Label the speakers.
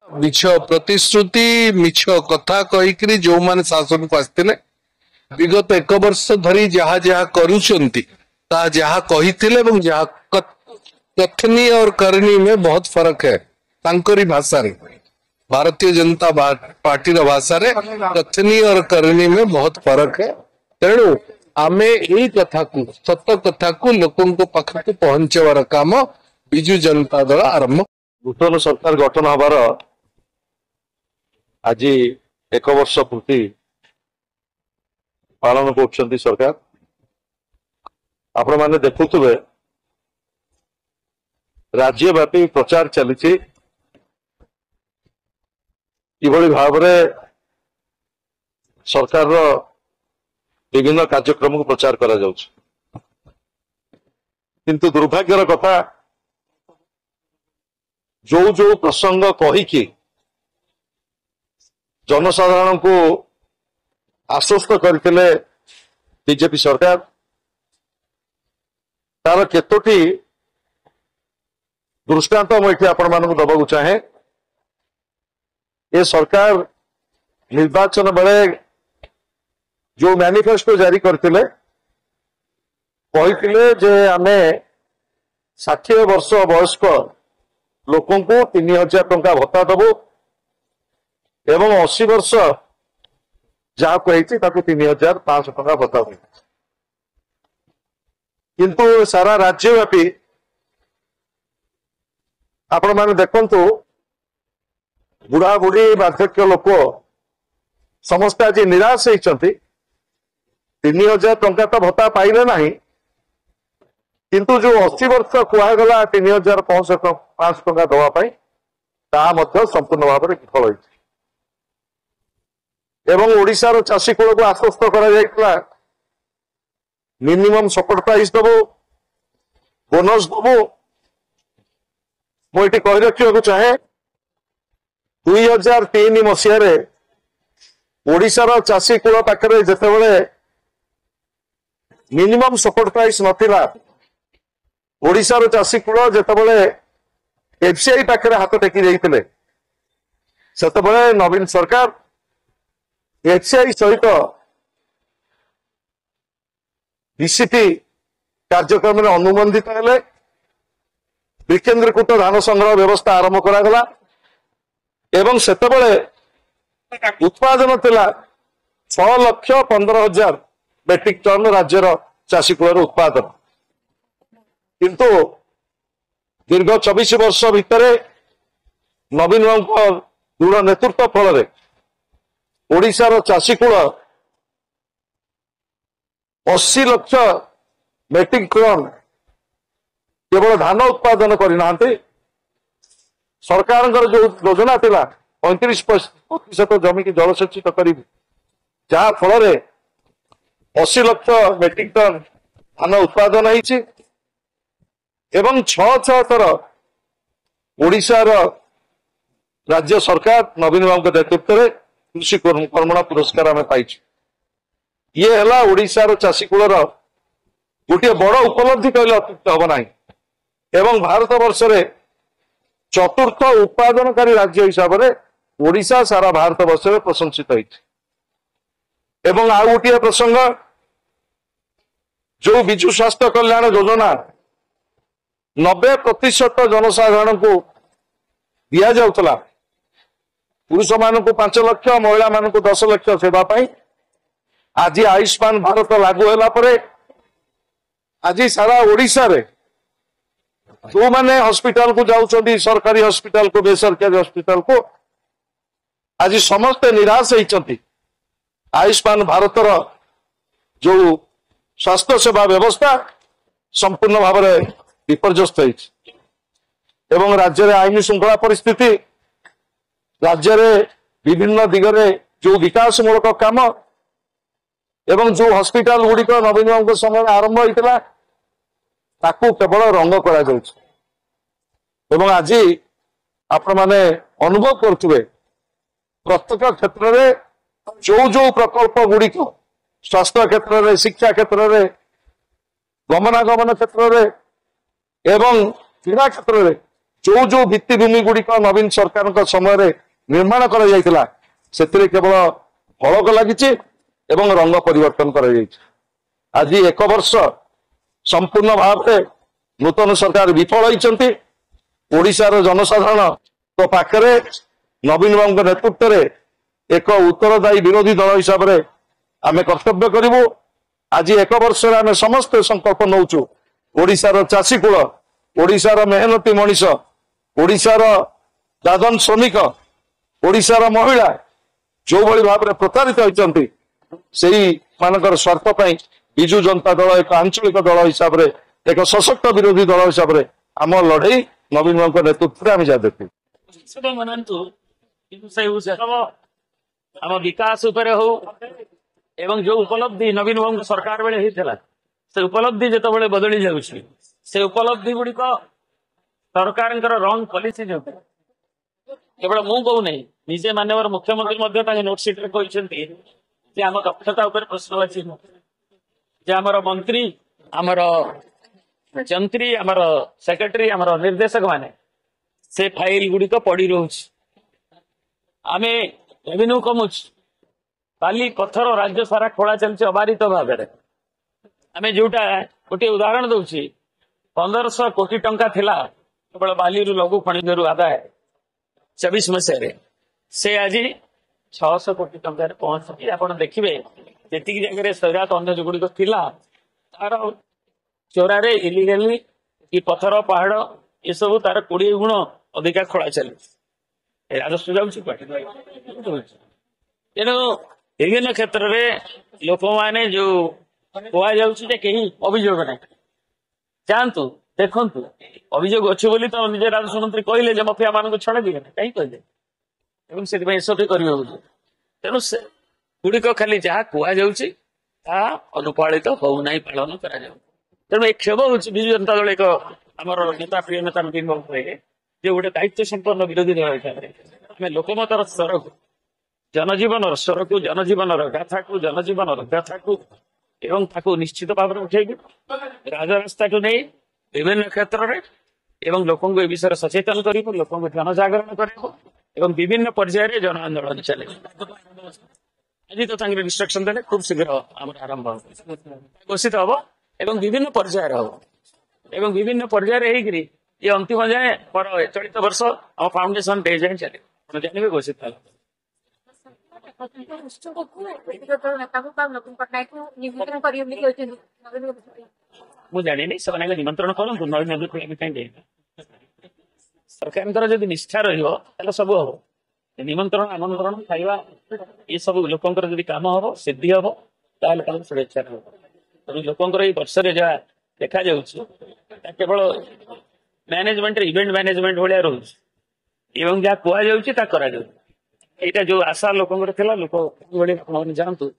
Speaker 1: मिछ प्रतिश्रुति मिछ कथा कहीकि जो माने शासन को आसते विगत एक वर्ष धरी जहा जहा करुचंती ता जहा कहिथिले एवं जहा कथनी और करनी में बहुत फर्क है। तांकरी भाषा रे भारतीय जनता पार्टी रा भाषा रे कथनी और करनी में बहुत फर्क है। तेणु आमे यही कथा को सत कथा को लोकों को पाखक पहुंचवार काम बिजु जनता दल आरंभ।
Speaker 2: नूतन सरकार गठन हबार आज एक वर्ष पूर्ति पालन कर सरकार। आपण माने देखुवे राज्यव्यापी प्रचार चली कि भाव सरकार विभिन्न कार्यक्रम को प्रचार करा जाउछ। किंतु दुर्भाग्यर कथा जो जो प्रसंग कहीकि जनसाधारण को आश्वस्त करते बीजेपी सरकार तार केतोटी दृष्टांत मुझे आपण मानक दबाक चाहे। ये सरकार निर्वाचन बेले जो मैनिफेस्टो जारी करते जे आमे 60 वर्ष वयस्क लोकों को 3000 टंका भत्ता दबु एवं 80 वर्ष जहाँ को 3500 टंका भत्ता दबु। किंतु सारा राज्यव्यापी आपण माने देखंतु बुढ़ा बुढ़ी बार्धक्य लोक समस्त आज निराश होती 3000 टंका तो भत्ता पाइले नहीं। किंतु जो 80 वर्ष कहगला 3500 टंका दवापाई संपूर्ण भाव में विफल होती। एवं ओडिशार चाषी कूल को आश्वस्त करा मिनिमम सपोर्ट प्राइस दबो बोनस दबो। मुझे कही रखा चाहे 2003 मसीह ओडिशार चाषी कूल पाखे जितेबाला मिनिमम सपोर्ट प्राइस नथिला ओडिशार चाषी कूल जितेबाला एफसीआई पाखे हाथ टेकी जाइए सेतबेले नवीन सरकार एफसीआई सहित बीसीटी कार्यक्रम में अनुबंधित हेले विकेंद्रीकृत धान संग्रह व्यवस्था आरंभ करागला एवं सेतबेले उत्पादन थिला 6,15,000 मेट्रिक टन राज्यर चाषी कूल उत्पादन। किंतु दीर्घ 24 वर्ष भितर नवीन दृढ़ नेतृत्व फल ओडिशार चाषी कूल 80 लाख मेट्रिक टन केवल धान उत्पादन करना। सरकार जो योजना थिला 35% जमी की जलसेचित करी जहाँ फल 80 लाख मेट्रिक टन धान उत्पादन होती एवं 6 थर ओडिशार राज्य सरकार नवीन बाबू नेतृत्व में कृषि कर्मणा पुरस्कार आम पाई। ये है ओडिशार चाषी कूलर गोटे बड़ उपलब्धि कहले अत्युक्त हम ना एवं भारत वर्ष रे चतुर्थ उत्पादनकारी राज्य हिसाब से ओडिशा सारा भारत वर्ष में प्रशंसित होती। एवं आउ गोटे प्रसंग जो विजु स्वास्थ्य कल्याण योजना 90% जनसाधारण को दिया जाउतला पुरुष मान को 5 लाख महिला मान को 10 लाख सेवा पाई आज आयुष्मान भारत लागू होला परे आज सारा ओडिशा रे जो माने हॉस्पिटल को जाउछंती सरकारी हॉस्पिटल को बेसरकारी हॉस्पिटल को आज समस्त निराश होती। आयुष्मान भारत जो स्वास्थ्य सेवा व्यवस्था संपूर्ण भाव में विपर्यस्त एवं राज्य में आईन श्रृंखला परिस्थिति राज्य में विभिन्न दिगरे जो विकासमूलक काम एवं जो हॉस्पिटल गुड़िक नवीन बाबू समय आरंभ होता ताकू केवल रंग कर आज आपण मैंने अनुभव करुवे प्रत्येक क्षेत्र में जो जो प्रकल्प गुड़िक स्वास्थ्य क्षेत्र में शिक्षा क्षेत्र में गमनागमन क्षेत्र में एवं क्रीड़ा क्षेत्र में जो भित्तिभूमि गुड़िक नवीन सरकार समय निर्माण करा से केवल फलक लगी रंग परिवर्तन कर आज एक वर्ष संपूर्ण भाव में नूतन सरकार विफल होती ओडिशार जनसाधारण तो पाखरे नवीन बाबू नेतृत्व में एक उत्तरदायी विरोधी दल हिसाब से आम कर्तव्य करूँ। आज एक वर्ष आम समस्ते संकल्प नौचु ओडिशार चाषी कूल ओडिशार मेहनती मनीष ओडिशार दादन श्रमिक ओडिशार महिला जो भली भाव में प्रतारित होती से मानकर स्वार्थ विजु जनता दल एक आंचलिक दल हिसाब से एक सशक्त विरोधी दल हिसाब से आम लड़ई नवीन बाबू नेतृत्व में आम जा देखू
Speaker 3: आम विकास उपरे हो एवं जो उपलब्धि नवीन बाबू सरकार बेले होता से उपलब्धि जो बड़े बदली जाऊँगी से उपलब्धि गुड़िक सरकार रंग पॉलिसी जो केवल मु कहू नहीं निजे माननीय मुख्यमंत्री नोटसीट कहते आम दक्षता उपर प्रश्नवाची जे आमर मंत्री आमर जंत्री आमर सेक्रेटरी आमर निर्देशक माने से फाइल गुड़िक पड़ी रोच आमे रेवेन्यू कमुच बाली पत्थर राज्य सारा खोला चलছে अबारित भाव आमे जोटा गोटे उदाहरण दउछि 1500 कोटी टंका थिला केवल बाली रु लघु खनिज आदाय 24 मसीह से आज 600 कोटी टंका पहुंची आप देखिए जी जगह सैरात अन्य गुड़िक थिला तार चोरारे इलिगली कि पत्थर पहाड़ ये सब तार 20 गुण अधिका खोला चली राजस्व जाऊँ तेणु विभिन्न क्षेत्र में लोक मैंने जो कहुचे कहीं अभियोग ना जातु देखु अभियोग अच्छे बोली तो निजे राजस्व मंत्री कहले मफिया मान छड़ा दिए कहीं कहले से एसटी कर तेणु से गुड़िक खाली जहाँ कहुचे अनुपालित होना पालन कर तेणु एक क्षोभ हो विजु जनता दल एक आमर नेता प्रिय नेता नवीन बाबू जे गोटे दायित्व संपन्न विरोधी दल हिसाब से आम लोकमतर स्तर को जनजीवन स्तर को जनजीवन गाथा को जनजीवन गाथा को एवं ताकू निश्चित भाव में उठे राजरास्ता को नहीं विभिन्न क्षेत्र में एवं लोकों को विषय सचेतन कर लोक जनजागरण कर विभिन्न पर्यायर जन आंदोलन चले आज तो इंस्ट्रक्शन देने खूब शीघ्र आम आरंभ घोषित हम एवं विभिन्न पर्यायर हम एवं विभिन्न पर्यायर ये अंतिम जाए पर चलित वर्ष आम फाउंडेशन डे जाए चले जानवे घोषित है मुझे जानी से निमंत्रण करूँ नवीन नेतृत्व कहीं सरकार जब निष्ठा रहा सब हम निमंत्रण आमंत्रण खाଇବା ये सब लोकंर जब काम हम सिद्धि हम ताल शुभेच्छा हम लोकंर ये वर्ष जहाँ देखा केवल मैनेजमेंट इवेंट मैनेजमेंट भाया रोज एवं जहाँ कहुचा यहाँ जो आशा लोक लोक जानतु